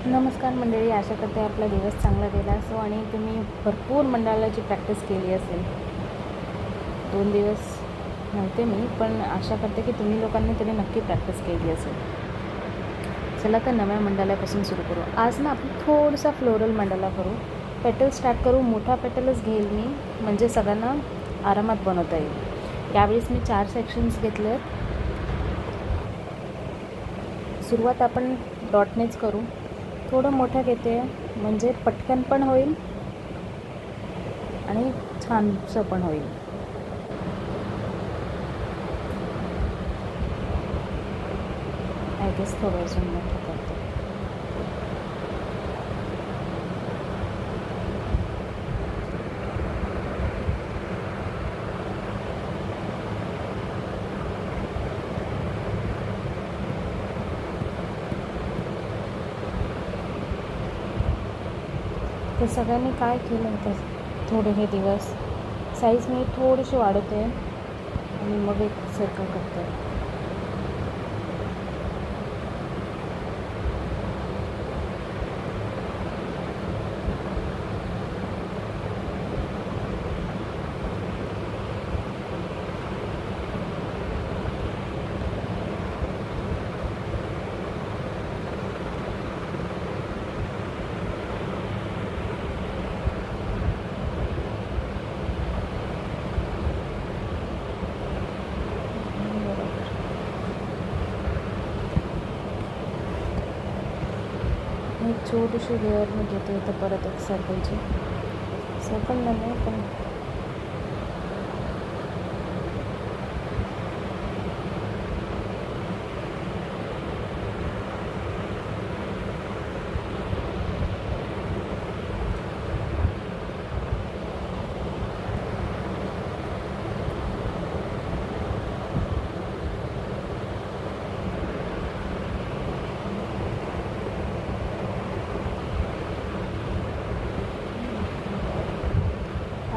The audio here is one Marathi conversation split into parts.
नमस्कार मंडळी, आशा करते आपला दिवस चांगला गेला असो आणि तुम्ही भरपूर मंडळाची प्रॅक्टिस केली असेल. 2 दिवस नव्हते मी, पण आशा करते की तुम्ही लोकांनी तरी नक्की प्रॅक्टिस केली असेल. चला तर नव्या मंडळापासून सुरू करू. आज ना आपण थोडासा फ्लोरल मंडळा करू. पेटल स्टार्ट करू. मोठा पेटलच घेईल मी, म्हणजे सगळ्यांना आरामात बनवता येईल. यावेळेस मी 4 सेक्शन्स घेतले आहेत. सुरुवात आपण डॉटनेच करू. थोडं मोठं घेते, म्हणजे पटकन पण होईल आणि छानसं पण होईल. आय गेस थोडं अजून मोठं करते. तर सगळ्यांनी काय केलं तर थोडे हे दिवस साईज मी थोडीशी वाढवते आणि मग एक सर्कल करते. एक छोटीशी लेअर मी घेते तर परत एक सर्कल नाही पण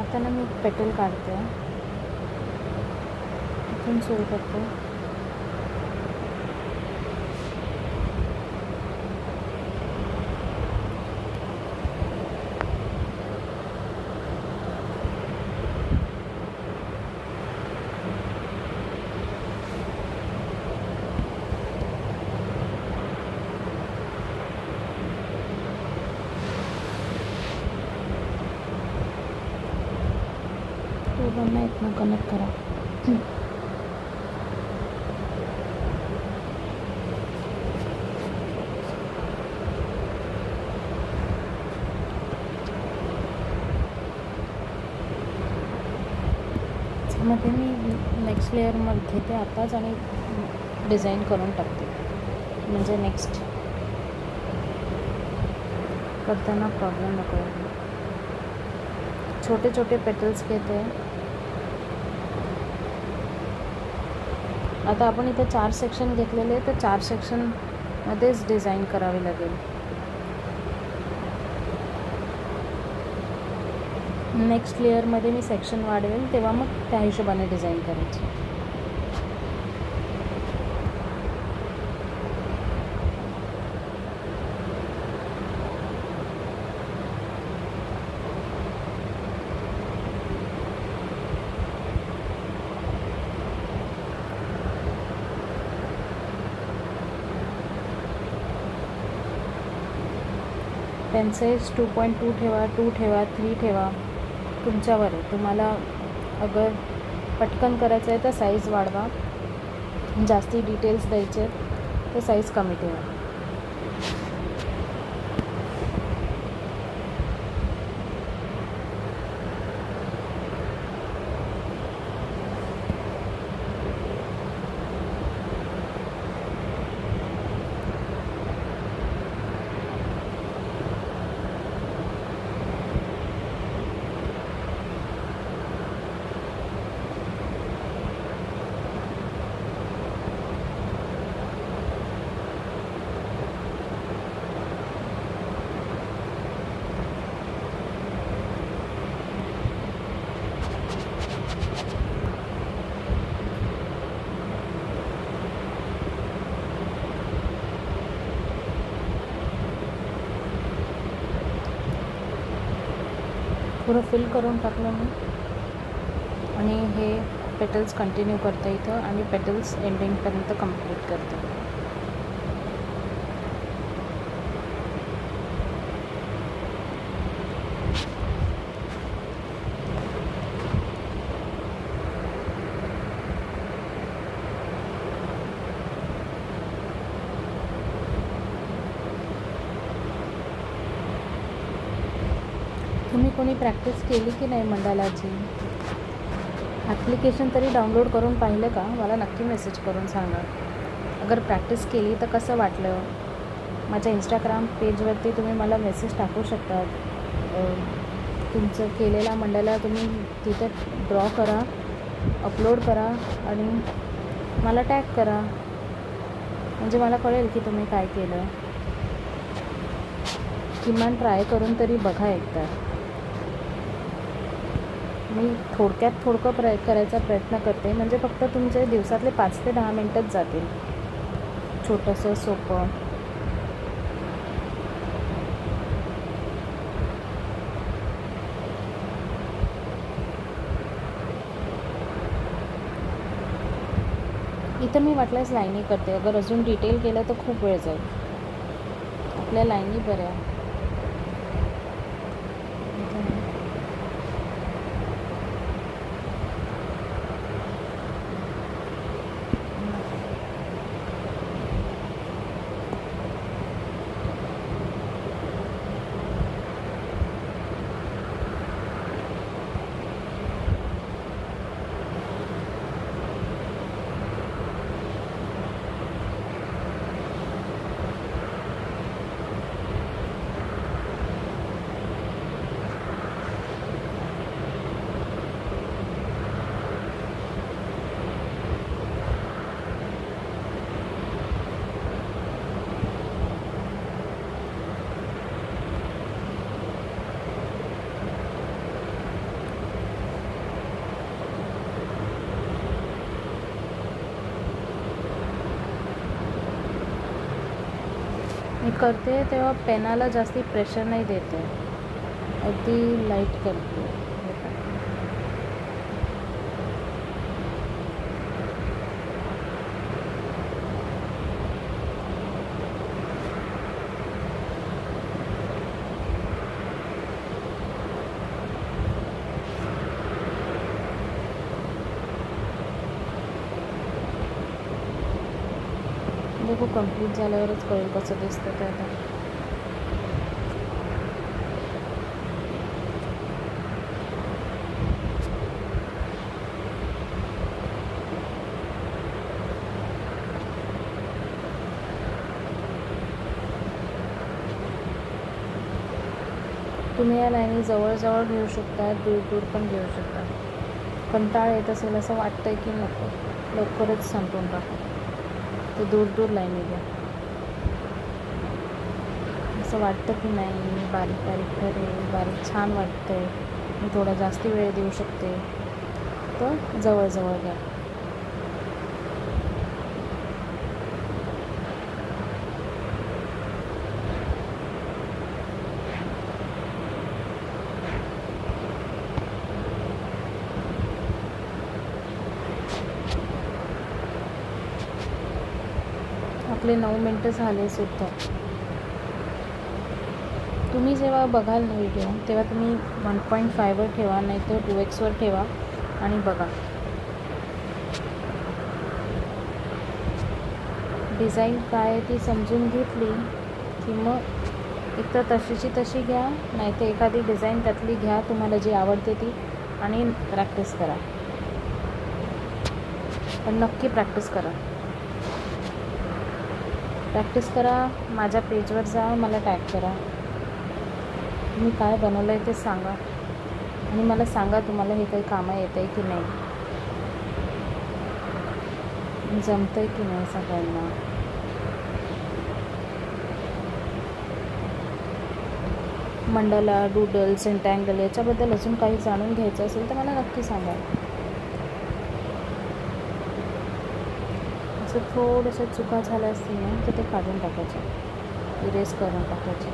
आता ना मी पेटल काढते, इथून सुरू करते. दोघांना इथनं कनेक्ट करा. मध्ये मी नेक्स्ट लेअरमध्ये घेते आताच आणि डिझाईन करून टाकते, म्हणजे नेक्स्ट करताना प्रॉब्लेम नको. छोटे छोटे पेटल्स घेते. आता आपण इथे 4 सेक्शन घेतलेले, तर 4 सेक्शनमध्येच डिझाईन करावी लागेल. नेक्स्ट लेअरमध्ये मी सेक्शन वाढवेल, तेव्हा मग त्या हिशोबाने डिझाईन करायची. पेन साईज 2.2 ठेवा, 2 ठेवा, 3 ठेवा, तुमच्यावर आहे. तुम्हाला अगर पटकन करायचं आहे तर साईज वाढवा, जास्ती डिटेल्स द्यायचे तर साईज कमी ठेवा. पुरं फिल करून टाकलं मी आणि हे पेटल्स कंटिन्यू करते इथं आणि पेटल्स एंडिंगपर्यंत कंप्लीट करते. तुम्ही कोणी प्रॅक्टिस केली की नाही मंडालाची? ॲप्लिकेशन तरी डाउनलोड करून पाहिलं का? मला नक्की मेसेज करून सांगा. अगर प्रॅक्टिस केली तर कसं वाटलं? माझ्या इंस्टाग्राम पेजवरती तुम्ही मला मेसेज टाकू शकता. तुमचं केलेला मंडाला तुम्ही तिथे ड्रॉ करा, अपलोड करा आणि मला टॅग करा, म्हणजे मला कळेल की तुम्ही काय केलं. किमान ट्राय करून तरी बघा एकदा. मी थोडकं करायचा प्रयत्न करते, म्हणजे फक्त तुमचे दिवसातले 5 ते 10 मिनटंच जातील. छोटंसं सोपं. इथं मी वाटल्यास लाईनी करते. अगर अजून डिटेल केलं तर खूप वेळ जाईल. आपल्या लाईनी बऱ्या. मी करते तेव्हा पेनाला जास्ती प्रेशर नाही देते, अगदी लाईट करते. खूप कंप्लीट झाल्यावरच कळेल कसं दिसतं ते. आता तुम्ही या लाईनी जवळजवळ घेऊ शकता, दूर दूर पण घेऊ शकता. कंटाळ येत असेल असं वाटतंय की नको, लवकरच संपवून टाकू, तर दूर दूर लाईनी घ्या. असं वाटतं की नाही मी बारीक बारीक करेल, बारीक छान वाटतंय, मी थोडा जास्त वेळ देऊ शकते, तर जवळजवळ घ्या. आपले 9 मिनटं झाले सुद्धा. तुम्ही जेव्हा बघाल ना व्हिडिओ तेव्हा तुम्ही 1.5वर ठेवा, नाही तर 2x ठेवा आणि बघा. डिझाईन काय ती समजून घेतली की मग एक तर तशीची तशी घ्या, नाही तर एखादी डिझाईन त्यातली घ्या तुम्हाला जी आवडते ती आणि प्रॅक्टिस करा. पण नक्की प्रॅक्टिस करा. माझ्या पेजवर जा, मला टॅग करा, तुम्ही काय बनवलं आहे ते सांगा आणि मला सांगा तुम्हाला हे काही कामं येत आहे की नाही, जमतं आहे की नाही सगळ्यांना. मंडला, डूडल, सेंटँगल याच्याबद्दल अजून काही जाणून घ्यायचं असेल तर मला नक्की सांगा. असं थोडंसं चुका झाल्या असतील ना तर ते काढून टाकायचे, इरेज करून टाकायचे.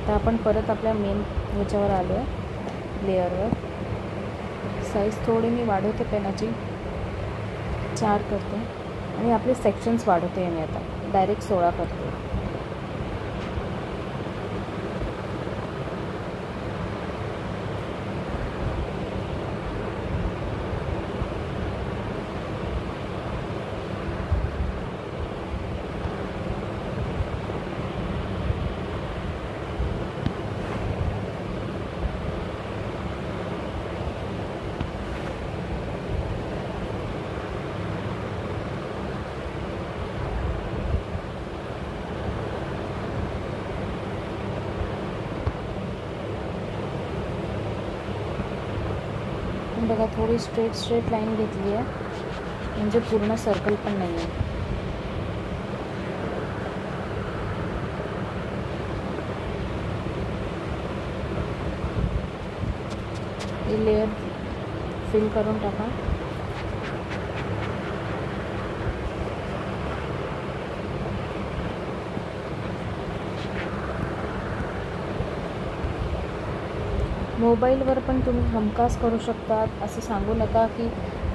आता आपण परत आपल्या मेन ह्याच्यावर आलो आहे, लेअरवर. साईज थोडी मी वाढवते पेनाची, 4 करते आणि आपले सेक्शन्स वाढवते मी आता डायरेक्ट 16 करते. बघा थोडी स्ट्रेट लाईन घेतली आहे, म्हणजे पूर्ण सर्कल पण नाही आहे. ही लेअर फिल करून टाका. मोबाईलवर पण तुम्ही हमखास करू शकतात. असं सांगू नका की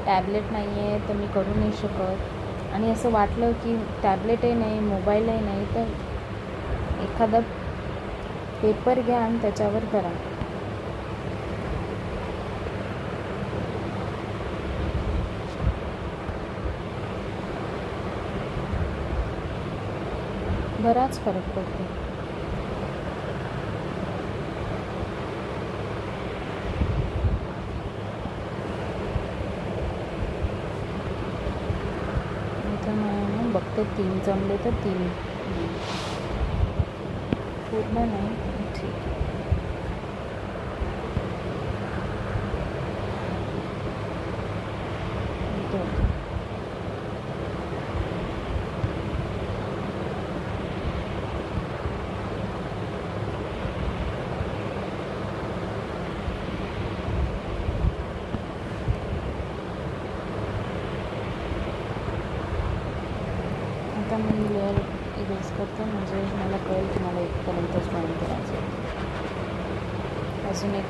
टॅबलेट नाही आहे तर मी करू नाही शकत. आणि असं वाटलं की टॅबलेटही नाही, मोबाईलही नाही, तर एखादा पेपर घ्या आणि त्याच्यावर करा. बराच फरक पडतो. बघते 3 जमले तर 3, पूर्ण नाही. ठीक आहे. आता मी लेअर इरेज करते, म्हणजे मला कळेल तुम्हाला इथपर्यंतच ड्रॉईंग करायचं. अजून एक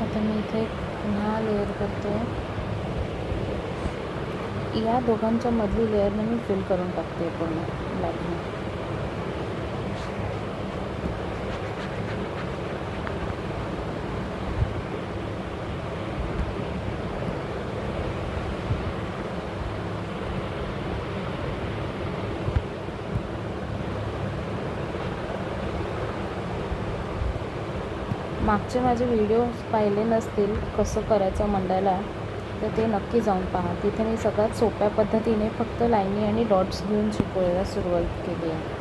आता मी इथे पुन्हा लेअर करते. या दोघांच्या मधली लेअरने मी फिल करून टाकते पूर्ण ब्लॅकने. मागचे माझे व्हिडिओज पाहिले नसतील कसं करायचं मंडाला, तर ते नक्की जाऊन पहा. तिथे मी सगळ्यात सोप्या पद्धतीने फक्त लाईनी आणि डॉट्स घेऊन शिकवायला सुरुवात केली आहे.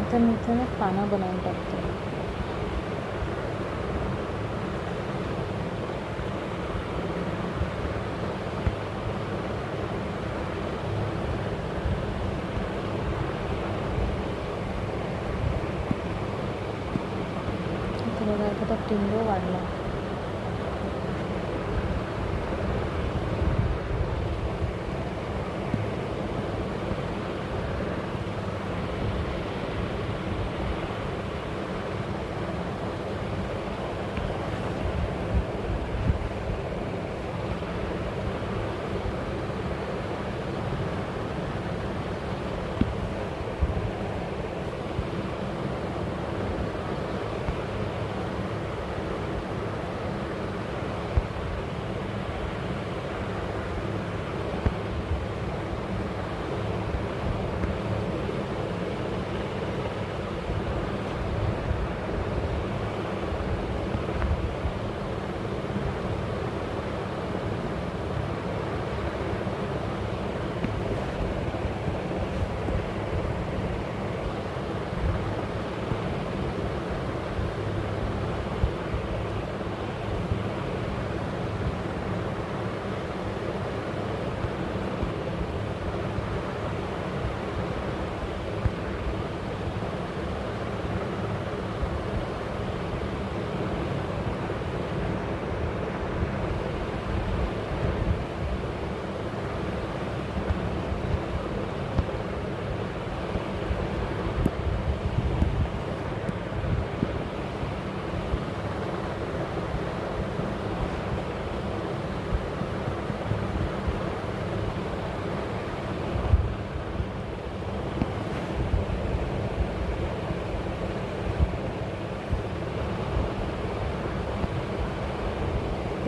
आता मी इथे पानं बनवून टाकते. इथे बघा एखादा टिंबो वाढला.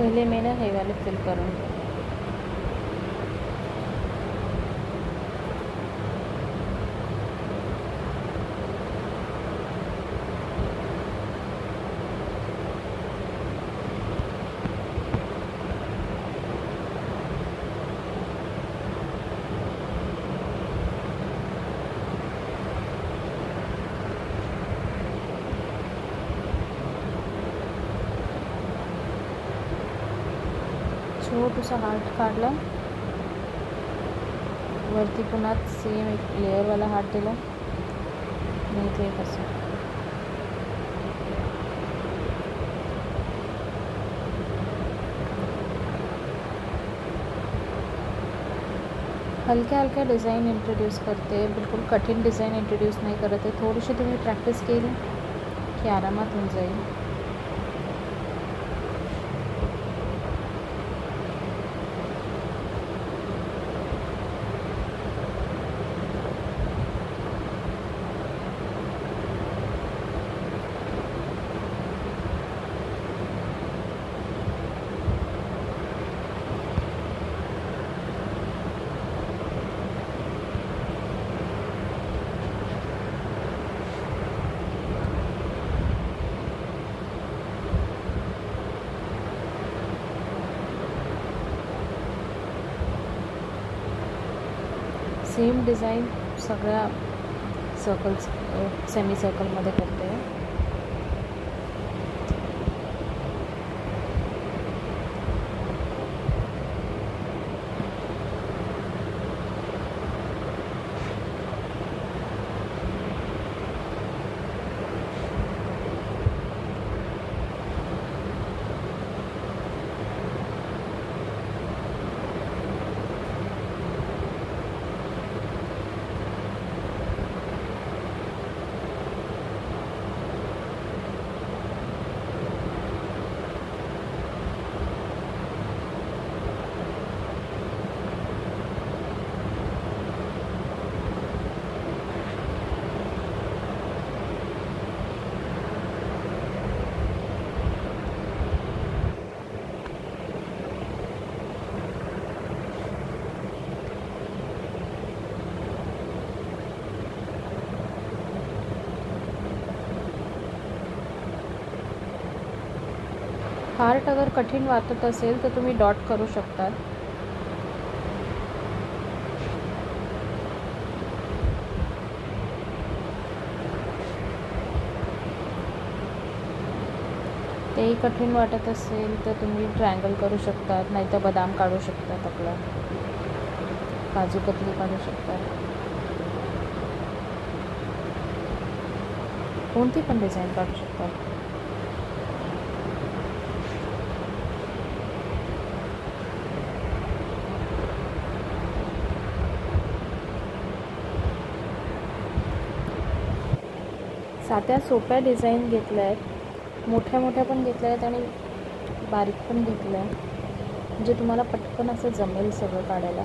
पहले मैं ना हे वाले फिल करूँगी। छोटूसा हार्ट काढला, वरती पुन्हा सेम एक लेअरवाला हार्ट दिला आणि इथे एक असं। हलक्या हलक्या डिज़ाइन इंट्रोड्यूस करते हैं, बिल्कुल कठीण डिज़ाइन इंट्रोड्यूस नाही करत आहे। थोडीशी तुम्ही प्रॅक्टिस केली की आरामात होऊन जाईल। सेम डिज़ाइन सगळ्या सर्कल्स सेमी सर्कलमध्ये करते आहे। हार्ट अगर कठीण वाटत असेल तर तुम्ही डॉट करू शकता। तेही कठीण वाटत असेल तर तुम्ही ट्रायंगल करू शकतात, नाहीतर बदाम काढू शकतात, आपला काजू कतली काढू शकतात, कोणती पण डिझाईन काढू शकतात। साध्या सोप्या डिझाईन घेतल्या आहेत, मोठ्या मोठ्या पण घेतल्या आहेत आणि बारीक पण घेतल्या आहे, म्हणजे तुम्हाला पटकन असं जमेल सगळं काढायला।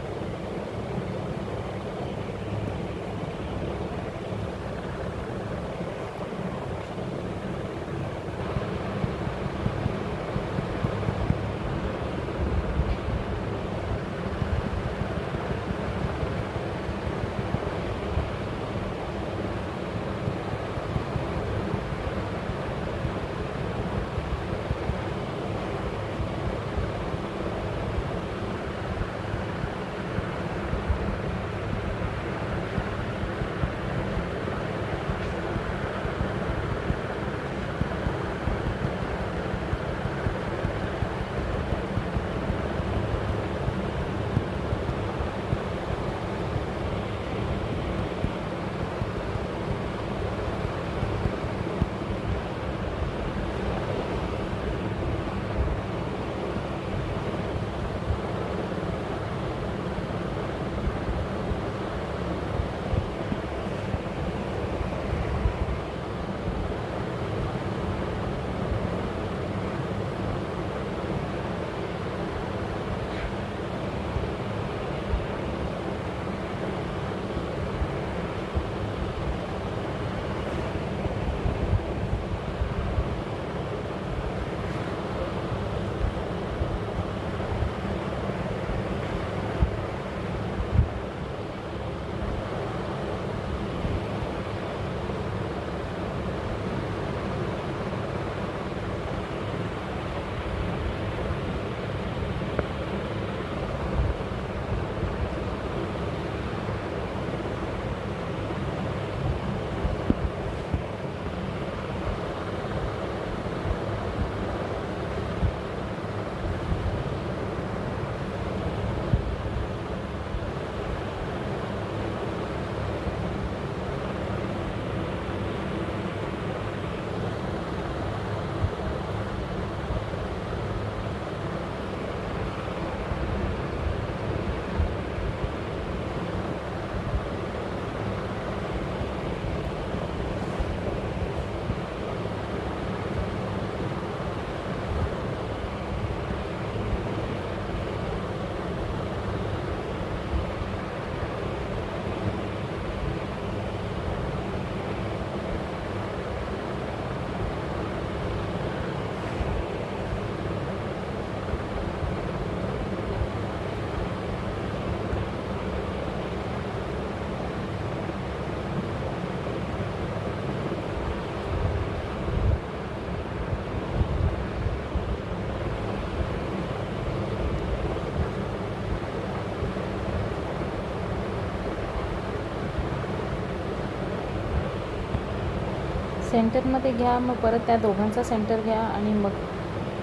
सेंटरमध्ये घ्या, मग परत त्या दोघांचा सेंटर घ्या आणि मग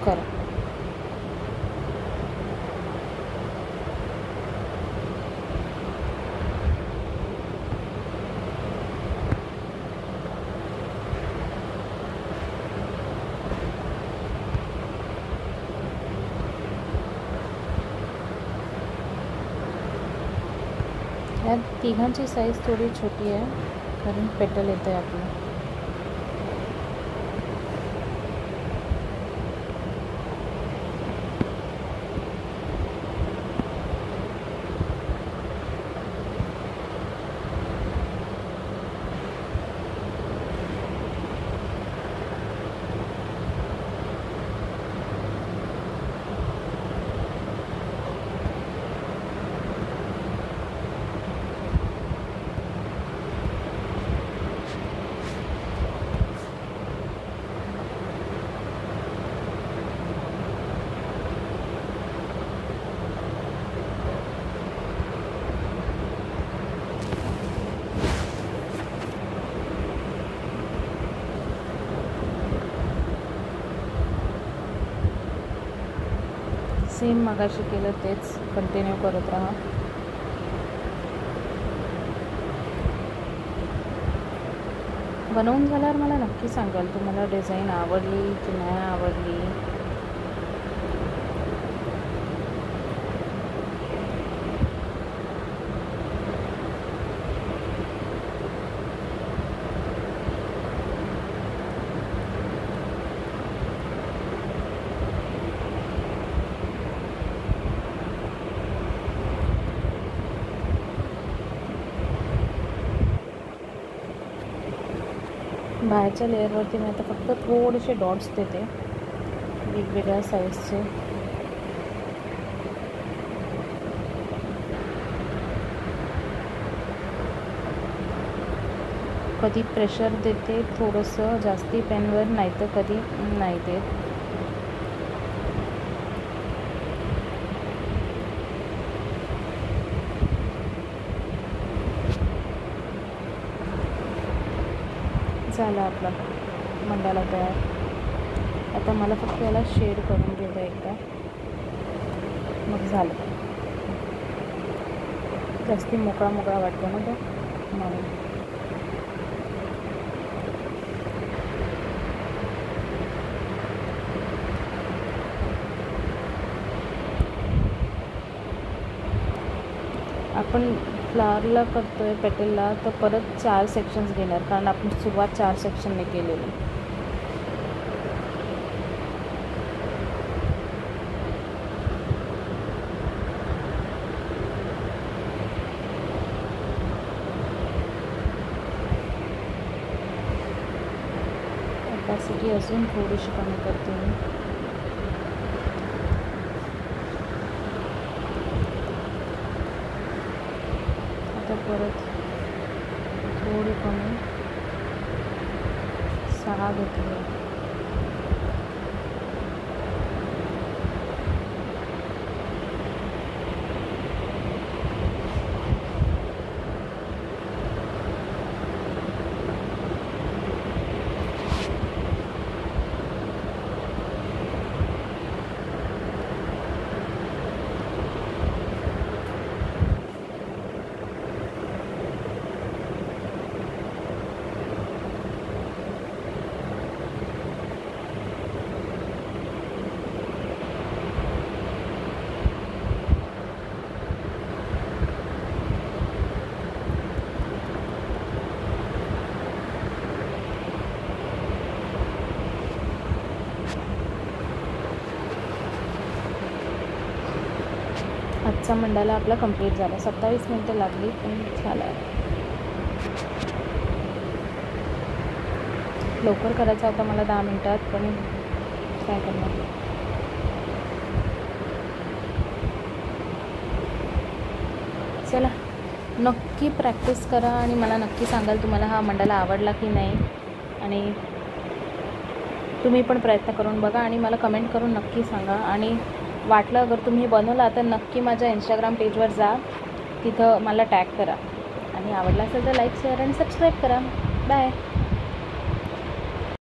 करा. या तिघांची साईज थोडी छोटी आहे कारण पेटल येतं आहे आपलं. सेम मगाशी केलं तेच कंटिन्यू करत राहा. बनवून झाल्यावर मला नक्की सांगाल तुम्हाला डिझाईन आवडली की नाही आवडली. बाहेरच्या लेअरवरती मी आता फक्त थोडेसे डॉट्स देते वेगवेगळ्या साईजचे. कधी प्रेशर देते थोडंसं जास्ती पेनवर, नाही तर कधी नाही देत. झाला आपला मंडाला तयार. आता मला फक्त याला शेड करून घेऊ द्या एकदा, मग झालं. जास्ती मोकळा मोकळा वाटतो ना तो म्हणून. आपण फ्लावरला करतो आहे पेटलला तर परत 4 सेक्शन्स घेणार कारण आपण सुरुवात 4 सेक्शनने केलेली. कॅपॅसिटी अजून थोडीशी कमी करते मी. आता परत थोडी कमी 6 घेतली. आजचा मंडाला आपला कंप्लीट झाला. 27 मिनटं लागली पण झाला. लवकर करायचा होता मला 10 मिनटात, पण काय करणार. चला नक्की प्रॅक्टिस करा आणि मला नक्की सांगाल तुम्हाला हा मंडाला आवडला की नाही. आणि तुम्ही पण प्रयत्न करून बघा आणि मला कमेंट करून नक्की सांगा. आणि वाटलं अगर तुम्ही बनवला तर नक्की माझ्या इंस्टाग्राम पेजवर जा, तिथं मला टॅग करा. आणि आवडला असेल तर लाईक शेअर आणि सबस्क्राईब करा. बाय.